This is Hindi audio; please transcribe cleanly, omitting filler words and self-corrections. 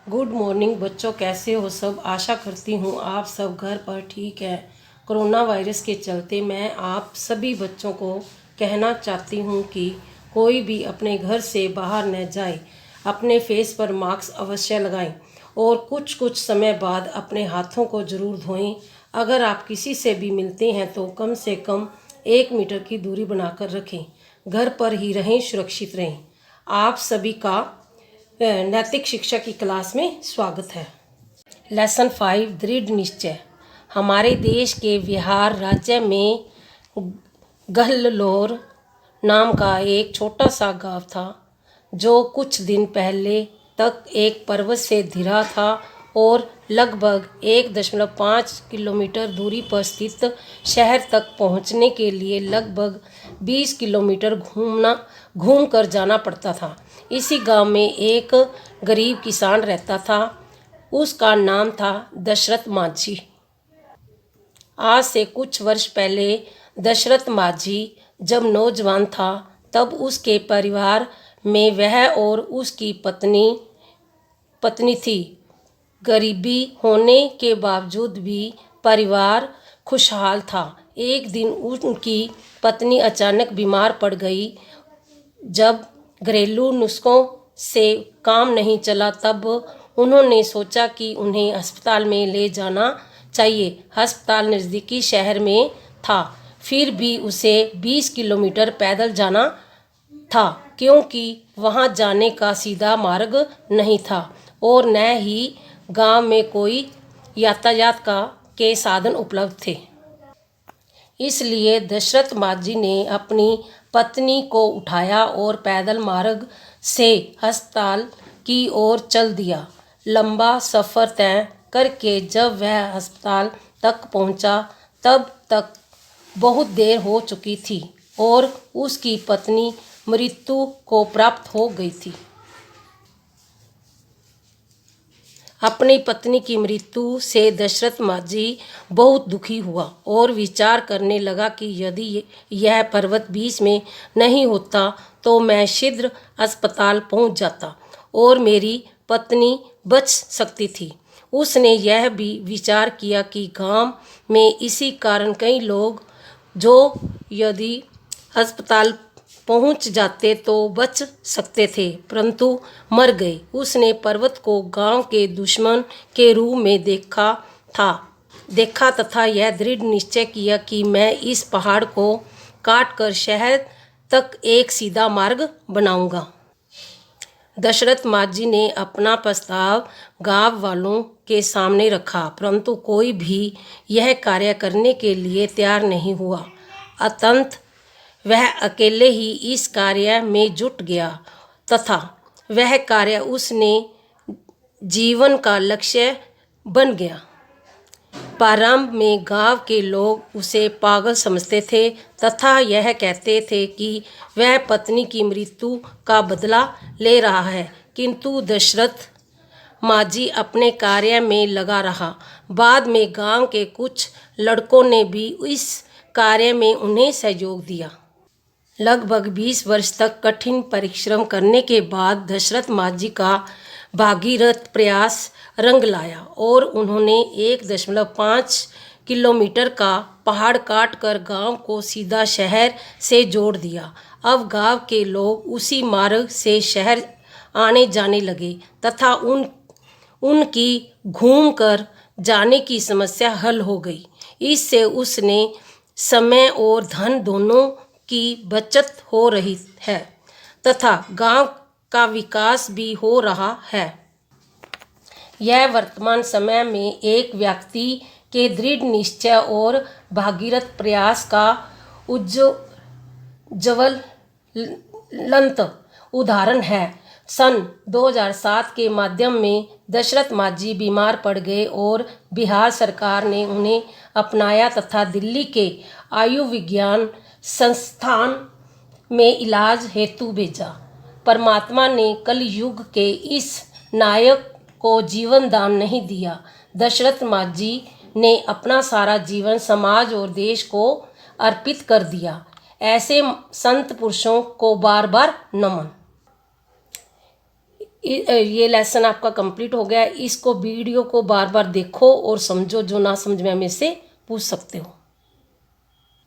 गुड मॉर्निंग बच्चों, कैसे हो सब। आशा करती हूँ आप सब घर पर ठीक है। कोरोना वायरस के चलते मैं आप सभी बच्चों को कहना चाहती हूँ कि कोई भी अपने घर से बाहर न जाए। अपने फेस पर मास्क अवश्य लगाएं और कुछ कुछ समय बाद अपने हाथों को ज़रूर धोएं। अगर आप किसी से भी मिलते हैं तो कम से कम 1 मीटर की दूरी बनाकर रखें। घर पर ही रहें, सुरक्षित रहें। आप सभी का नैतिक शिक्षा की क्लास में स्वागत है। लेसन 5 दृढ़ निश्चय। हमारे देश के बिहार राज्य में गहलोर नाम का एक छोटा सा गांव था जो कुछ दिन पहले तक एक पर्वत से घिरा था और लगभग 1.5 किलोमीटर दूरी पर स्थित शहर तक पहुंचने के लिए लगभग 20 किलोमीटर घूम कर जाना पड़ता था। इसी गांव में एक गरीब किसान रहता था। उसका नाम था दशरथ माझी। आज से कुछ वर्ष पहले दशरथ माझी जब नौजवान था तब उसके परिवार में वह और उसकी पत्नी थी। गरीबी होने के बावजूद भी परिवार खुशहाल था। एक दिन उनकी पत्नी अचानक बीमार पड़ गई। जब घरेलू नुस्खों से काम नहीं चला तब उन्होंने सोचा कि उन्हें अस्पताल में ले जाना चाहिए। अस्पताल नज़दीकी शहर में था, फिर भी उसे 20 किलोमीटर पैदल जाना था क्योंकि वहां जाने का सीधा मार्ग नहीं था और न ही गांव में कोई यातायात के साधन उपलब्ध थे। इसलिए दशरथ माझी ने अपनी पत्नी को उठाया और पैदल मार्ग से अस्पताल की ओर चल दिया। लंबा सफ़र तय करके जब वह अस्पताल तक पहुंचा तब तक बहुत देर हो चुकी थी और उसकी पत्नी मृत्यु को प्राप्त हो गई थी। अपनी पत्नी की मृत्यु से दशरथ माझी बहुत दुखी हुआ और विचार करने लगा कि यदि यह पर्वत बीच में नहीं होता तो मैं शीघ्र अस्पताल पहुंच जाता और मेरी पत्नी बच सकती थी। उसने यह भी विचार किया कि गांव में इसी कारण कई लोग जो यदि अस्पताल पहुंच जाते तो बच सकते थे परंतु मर गए। उसने पर्वत को गांव के दुश्मन के रूप में देखा तथा यह दृढ़ निश्चय किया कि मैं इस पहाड़ को काटकर शहर तक एक सीधा मार्ग बनाऊंगा। दशरथ माझी ने अपना प्रस्ताव गांव वालों के सामने रखा परंतु कोई भी यह कार्य करने के लिए तैयार नहीं हुआ। अतंत वह अकेले ही इस कार्य में जुट गया तथा वह कार्य उसने जीवन का लक्ष्य बन गया। प्रारंभ में गांव के लोग उसे पागल समझते थे तथा यह कहते थे कि वह पत्नी की मृत्यु का बदला ले रहा है, किंतु दशरथ माझी अपने कार्य में लगा रहा। बाद में गांव के कुछ लड़कों ने भी इस कार्य में उन्हें सहयोग दिया। लगभग 20 वर्ष तक कठिन परिश्रम करने के बाद दशरथ माझी का भागीरथ प्रयास रंग लाया और उन्होंने 1.5 किलोमीटर का पहाड़ काटकर गांव को सीधा शहर से जोड़ दिया। अब गांव के लोग उसी मार्ग से शहर आने जाने लगे तथा उनकी घूम कर जाने की समस्या हल हो गई। इससे उसने समय और धन दोनों की बचत हो रही है तथा गांव का विकास भी हो रहा है। यह वर्तमान समय में एक व्यक्ति के दृढ़ निश्चय और भागीरथ प्रयास का ज्वलंत उदाहरण है। सन 2007 के माध्यम में दशरथ माझी बीमार पड़ गए और बिहार सरकार ने उन्हें अपनाया तथा दिल्ली के आयुर्विज्ञान संस्थान में इलाज हेतु भेजा। परमात्मा ने कलयुग के इस नायक को जीवन दान नहीं दिया। दशरथ माझी ने अपना सारा जीवन समाज और देश को अर्पित कर दिया। ऐसे संत पुरुषों को बार बार नमन। ये लेसन आपका कंप्लीट हो गया। इसको वीडियो को बार बार देखो और समझो, जो ना समझ में हमें से पूछ सकते हो।